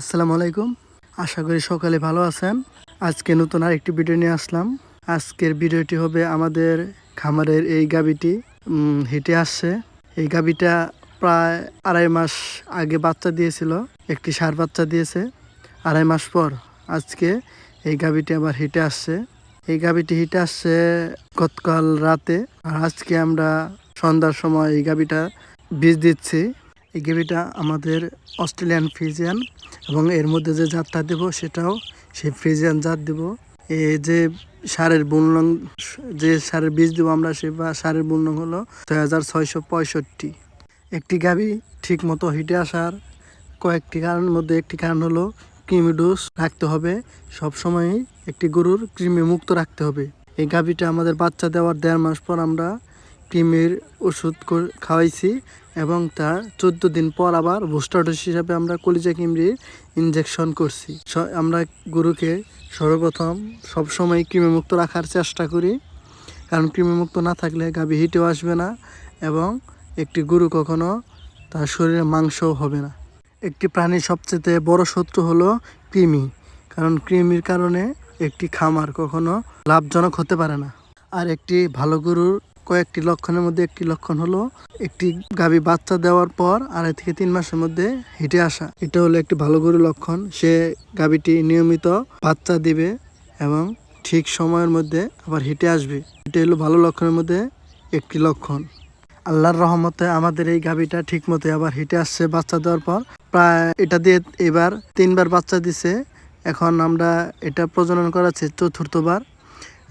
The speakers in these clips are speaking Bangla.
আসসালামু আলাইকুম। আশা করি সকালে ভালো আছেন। আজকে নতুন আরেকটি ভিডিও নিয়ে আসলাম। আজকের ভিডিওটি হবে আমাদের খামারের এই গাভীটি হেঁটে আসছে। এই গাভীটা প্রায় 2.5 মাস আগে বাচ্চা দিয়েছিল। একটি ষাঁড় বাচ্চা দিয়েছে। 2.5 মাস পর আজকে এই গাভীটি আবার হেঁটে আসছে। এই গাভীটি হেঁটে আসছে গতকাল রাতে। আর আজকে আমরা সন্ধ্যার সময় এই গাভীটা বীজ দিচ্ছি। এই গাভীটা আমাদের অস্ট্রেলিয়ান ফ্রিজিয়ান এবং এর মধ্যে যে জাতটা দেব সেটাও সেই ফ্রিজিয়ান জাত দেব। এই যে সারের বুনলং, যে সারের বীজ দেবো আমরা, সে সারের বুনলং হলো 6665। একটি গাভী ঠিক মতো হিটে আসার কয়েকটি কারণের মধ্যে একটি কারণ হলো কৃমি ডোজ রাখতে হবে। সবসময়ই একটি গরুর কৃমি মুক্ত রাখতে হবে। এই গাভীটা আমাদের বাচ্চা দেওয়ার 1.5 মাস পর আমরা কৃমির ওষুধ খাওয়াইছি এবং তার 14 দিন পর আবার বুস্টার ডোজ হিসাবে আমরা কলিজা কৃমির ইনজেকশন করছি। আমরা গরুকে সর্বপ্রথম সবসময় কৃমিমুক্ত রাখার চেষ্টা করি, কারণ কৃমিমুক্ত না থাকলে গাভী হিটেও আসবে না এবং একটি গরু কখনো তার শরীরে মাংসও হবে না। একটি প্রাণীর সবচেয়ে বড় শত্রু হলো কৃমি, কারণ কৃমির কারণে একটি খামার কখনো লাভজনক হতে পারে না। আর একটি ভালো গরুর কয়েকটি লক্ষণের মধ্যে একটি লক্ষণ হলো একটি গাভী বাচ্চা দেওয়ার পর 2.5 থেকে 3 মাসের মধ্যে হিটে আসা। এটা হলো একটি ভালো গরুর লক্ষণ। সে গাভীটি নিয়মিত বাচ্চা দিবে এবং ঠিক সময়ের মধ্যে আবার হিটে আসবে। এটা হলো ভালো লক্ষণের মধ্যে একটি লক্ষণ। আল্লাহর রহমতে আমাদের এই গাভীটা ঠিক মতো আবার হিটে আসছে বাচ্চা দেওয়ার পর। প্রায় এটা দিয়ে এবার 3 বার বাচ্চা দিছে। এখন আমরা এটা প্রজনন করাচ্ছি 4র্থবার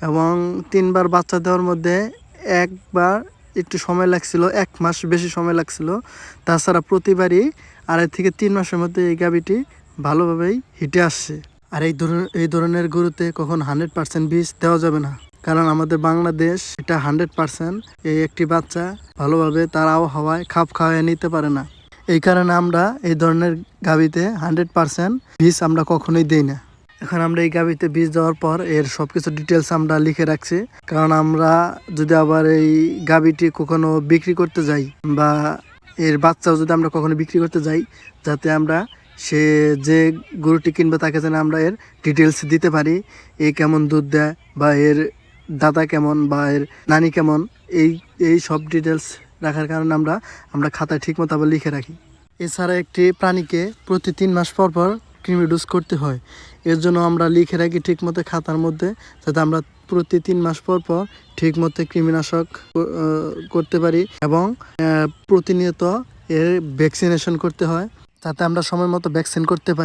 এবং 3 বার বাচ্চা দেওয়ার মধ্যে একবার একটু সময় লাগছিল, 1 মাস বেশি সময় লাগছিল। তাছাড়া প্রতিবারই 2.5 থেকে 3 মাসের মধ্যে এই গাভীটি ভালোভাবেই হিটে আসছে। আর এই ধরনের গরুতে কখন 100% বীজ দেওয়া যাবে না, কারণ আমাদের বাংলাদেশ এটা 100% এই একটি বাচ্চা ভালোভাবে তার আবহাওয়ায় খাপ খাওয়ায় নিতে পারে না। এই কারণে আমরা এই ধরনের গাভীতে 100% বীজ আমরা কখনোই দেই না। এখন আমরা এই গাভীতে বীজ দেওয়ার পর এর সবকিছু ডিটেলস আমরা লিখে রাখছি, কারণ আমরা যদি আবার এই গাভীটি কখনো বিক্রি করতে যাই বা এর বাচ্চাও যদি আমরা কখনো বিক্রি করতে যাই, যাতে আমরা সে যে গরুটি কিনবে তাকে যেন আমরা এর ডিটেলস দিতে পারি। এ কেমন দুধ দেয় বা এর দাদা কেমন বা এর নানি কেমন, এই সব ডিটেলস রাখার কারণে আমরা খাতায় ঠিক মতো আবার লিখে রাখি। এছাড়া একটি প্রাণীকে প্রতি 3 মাস পর পর কৃমি ডোজ করতে হয়। এর জন্য আমরা লিখে রাখি ঠিক মতো খাতার মধ্যে, যাতে আমরা প্রতি 3 মাস পর পর ঠিক মতো কৃমিনাশক করতে পারি এবং প্রতিনিয়ত এর ভ্যাকসিনেশন করতে হয়, যাতে আমরা সময় মতো ভ্যাকসিন করতে পারি।